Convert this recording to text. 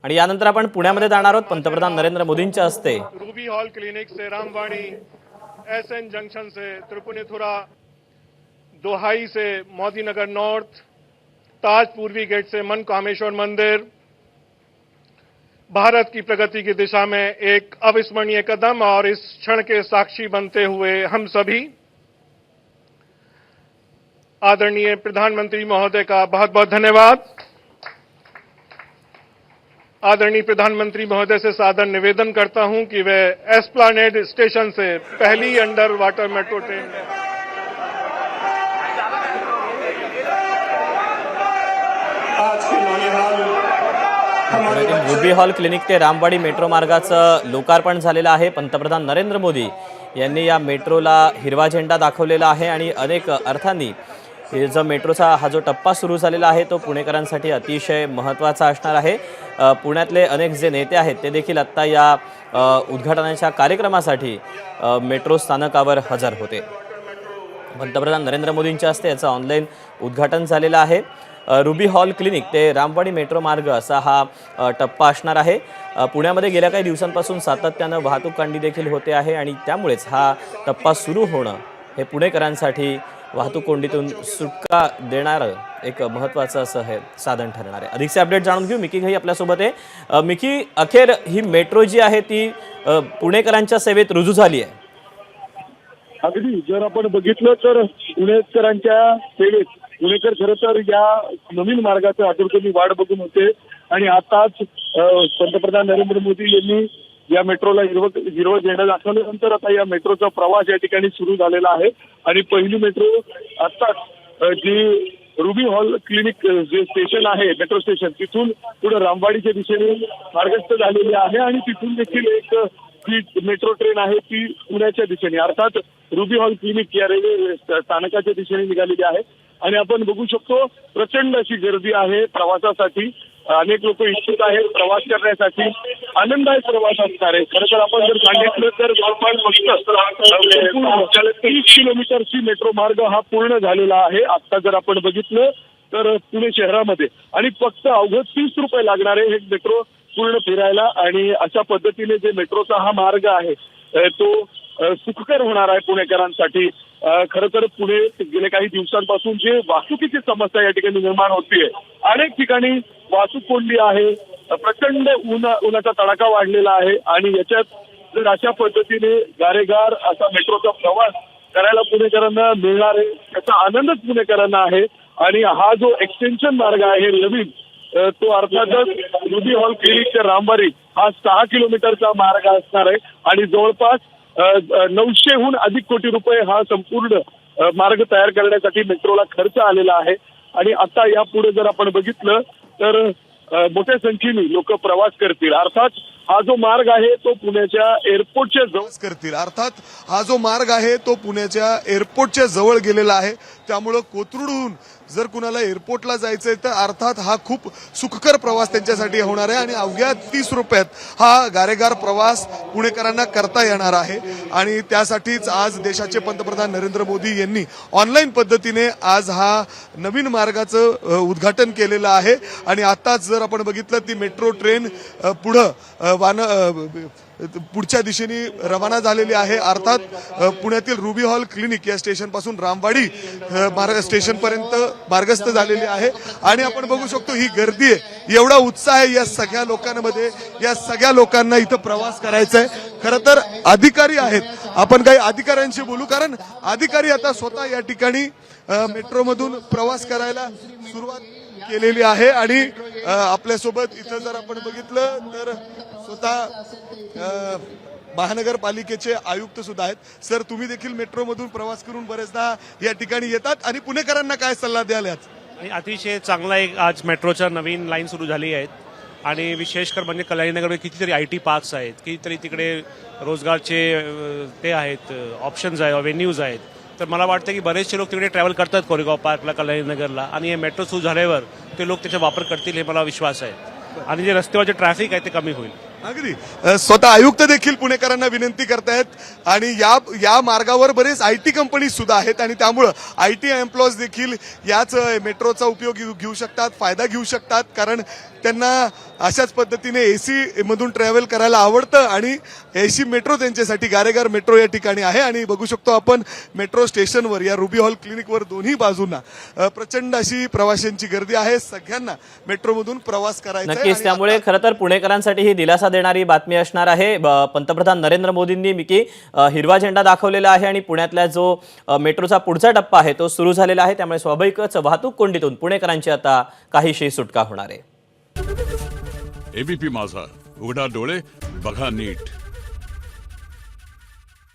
आणि यानंतर आपण पुण्यामध्ये जाणार आहोत पंतप्रधान नरेंद्र मोदींच्या हस्ते रूबी हॉल क्लिनिक से रामवाड़ी, एसएन जंक्शन से त्रिपुनिथुरा, दोहाई से मोदीनगर नॉर्थ, ताज पूर्वी गेट से मन कामेश्वर मंदिर भारत की प्रगति की दिशा में एक अविस्मरणीय कदम और इस क्षण के साक्षी बनते हुए हम सभी आदरणीय प्रधानमंत्री महोदय का बहुत बहुत धन्यवाद। आदरणीय प्रधानमंत्री महोदय से सादर निवेदन करता हूं कि वे एस्प्लानेड स्टेशन से पहली अंडर वाटर मेट्रो ट्रेन पुण्यातील रुबी हॉल क्लिनिक ते रामवाडी मेट्रो मार्गाचं लोकार्पण झालेलं आहे। पंतप्रधान नरेंद्र मोदी यांनी या मेट्रोला हिरवा झेंडा दाखवलेला आहे आणि अनेक अर्थांनी जो मेट्रोचा हा जो टप्पा सुरू झालेला आहे तो पुणेकरांसाठी अतिशय महत्त्वाचा असणार आहे। पुण्यातले अनेक जे नेते आहेत ते देखील आत्ता या उद्घाटनाच्या कार्यक्रमासाठी मेट्रो स्थानकावर हजर होते। पंतप्रधान नरेंद्र मोदींच्या हस्ते याचं ऑनलाईन उद्घाटन झालेलं आहे। रुबी हॉल क्लिनिक ते रामवाडी मेट्रो मार्ग असा हा टप्पा असणार आहे। पुण्यामध्ये गेल्या काही दिवसांपासून सातत्यानं वाहतूक कोंडी देखील होते आहे आणि त्यामुळेच हा टप्पा सुरू होणं हे पुणेकरांसाठी वाहतूक कोंडीतून सुटका देणारं एक महत्त्वाचं असं हे साधन ठरणार आहे। अधिकचे अपडेट जाणून घेऊ। मिकी घाई आपल्यासोबत आहे। मिकी, अखेर ही मेट्रो जी आहे ती पुणेकरांच्या सेवेत रुजू झाली आहे। अगदी जर आपण बघितलं तर पुणेकरांच्या सेवेत पुणेकर खरं तर या नवीन मार्गाचं आतुरतेने वाट बघून होते आणि आताच पंतप्रधान नरेंद्र मोदी यांनी या मेट्रोला हिरवा झेंडा दाखवल्यानंतर आता या मेट्रोचा प्रवास या ठिकाणी सुरू झालेला आहे आणि पहिली मेट्रो आताच जी रुबी हॉल क्लिनिक जे स्टेशन आहे मेट्रो स्टेशन तिथून पुढे रामवाडीच्या दिशेने मार्गस्थ झालेली आहे आणि तिथून देखील एक जी मेट्रो ट्रेन आहे ती पुण्याच्या दिशेने अर्थात रुबी हॉल क्लिनिक या रेल्वे स्थानकाच्या दिशेने निघालेली आहे आणि आपण बघू शकतो प्रचंड अशी गर्दी आहे प्रवासासाठी। अनेक लोक इच्छुक आहेत प्रवास करण्यासाठी, आनंददायक प्रवास असणार आहे। खरं तर आपण जर सांगितलं तर जवळपास 30 किलोमीटरची मेट्रो मार्ग हा पूर्ण झालेला आहे आता जर आपण बघितलं तर पुणे शहरामध्ये आणि फक्त अवघड 30 रुपये लागणारे हे मेट्रो पूर्ण फिरायला आणि अशा पद्धतीने जे मेट्रोचा हा मार्ग आहे तो सुखकर होणार आहे पुणेकरांसाठी। खरं तर पुणे गेल्या काही दिवसांपासून जे वाहतुकीची समस्या या ठिकाणी निर्माण होतीये, अनेक ठिकाणी वाहतूक कोंडी आहे, प्रचंड उन्हाचा तडाखा वाढलेला आहे आणि याच्यात जर अशा पद्धतीने गारेगार असा मेट्रोचा प्रवास करायला पुणेकरांना मिळणार आहे त्याचा आनंदच पुणेकरांना आहे। आणि हा जो एक्सटेन्शन मार्ग आहे नवीन तो अर्थातच रुबी हॉल क्लिनिक ते रामवाडी हा 6 किलोमीटरचा मार्ग असणार आहे आणि जवळपास 900हून अधिक कोटी रुपये हा संपूर्ण मार्ग तयार करण्यासाठी मेट्रोला खर्च आलेला आहे आणि आता यापुढे जर आपण बघितलं तर मोठ्या संख्येने लोक प्रवास करतील। अर्थात हा जो मार्ग आहे तो पुण्याच्या एअरपोर्टच्या जवळ करतील अर्थात हा जो मार्ग आहे तो पुण्याच्या एअरपोर्टच्या जवळ गेलेला आहे। त्यामुळे कोथरूडहून जर कुणाला एअरपोर्टला जायचंय तर अर्थात हा खूप सुखकर प्रवास त्यांच्यासाठी होणार आहे आणि अवघ्या 30 रुपयात हा गारेगार प्रवास पुणेकरांना करता येणार आहे आणि त्यासाठीच आज देशाचे पंतप्रधान नरेंद्र मोदी यांनी ऑनलाईन पद्धतीने आज हा नवीन मार्गाचं उद्घाटन केलेलं आहे आणि आताच जर आपण बघितलं ती मेट्रो ट्रेन पुढच्या दिशेने रवाना झालेली आहे। अर्थात पुण्यातील रुबी हॉल क्लिनिक या स्टेशन पासून रामवाडी स्टेशन पर्यंत मार्गस्थ झालेली आहे आणि आपण बघू शकतो ही गर्दी आहे, एवढा उत्साह आहे या सगळ्या लोकांमध्ये, या सगळ्या लोकांना इथं प्रवास करायचा आहे। खरं तर अधिकारी आहेत, आपण काही अधिकाऱ्यांशी बोलू कारण अधिकारी आता स्वतः या ठिकाणी मेट्रोमधून प्रवास करायला सुरुवात केलेली आहे आणि आपल्यासोबत इथं जर आपण बघितलं तर स्वतः महानगरपालिकेचे आयुक्त सुद्धा आहेत। सर, तुम्ही देखील मेट्रोमधून प्रवास करून बरेचदा या ठिकाणी येतात आणि पुणेकरांना काय सल्ला द्याल यात? अतिशय चांगला एक आज मेट्रोच्या नवीन लाईन सुरू झाली आहेत आणि विशेषकर म्हणजे कल्याणनगरमध्ये कितीतरी IT पार्क्स आहेत, कितीतरी तिकडे रोजगारचे ते आहेत ऑप्शन्स आहेत, व्हेन्यूज आहेत। तर मला वाटतं की बरेचसे लोक तिकडे ट्रॅव्हल करतात कोरेगाव पार्कला, कल्याणनगरला आणि हे मेट्रो सुरू झाल्यावर ते लोक त्याचा वापर करतील हे मला विश्वास आहे आणि जे रस्त्यावरचे ट्रॅफिक आहे ते कमी होईल। अगदी स्वतः आयुक्त देखील पुणेकरांना विनंती करतायत आणि या मार्गावर बरेच IT कंपनी सुद्धा आहेत आणि त्यामुळे IT एम्प्लॉईज देखील याच मेट्रोचा उपयोग घेऊ शकतात, फायदा घेऊ शकतात कारण त्यांना अशाच पद्धतीने AC मधून ट्रॅव्हल करायला आवडतं आणि AC मेट्रो त्यांच्यासाठी गारेगार मेट्रो या ठिकाणी आहे. आणि बघू शकतो आपण मेट्रो स्टेशनवर या रुबी हॉल क्लिनिकवर दोन्ही बाजूंना प्रचंड अशी प्रवाशांची गर्दी आहे. सगळ्यांना मेट्रोमधून प्रवास करायचा आहे. नक्कीच, त्यामुळे खरं तर पुणेकरांसाठी ही दिलासा देणारी बातमी असणार आहे. पंतप्रधान नरेंद्र मोदींनी हिरवा झेंडा दाखवलेला आहे आणि पुण्यातला जो मेट्रोचा पुढचा टप्पा आहे तो सुरू झालेला आहे. त्यामुळे स्वाभाविकच वाहतूक कोंडीतून पुणेकरांची आता काहीशी सुटका होणार आहे. एबीपी माझा, उघडा डोळे बघा नीट.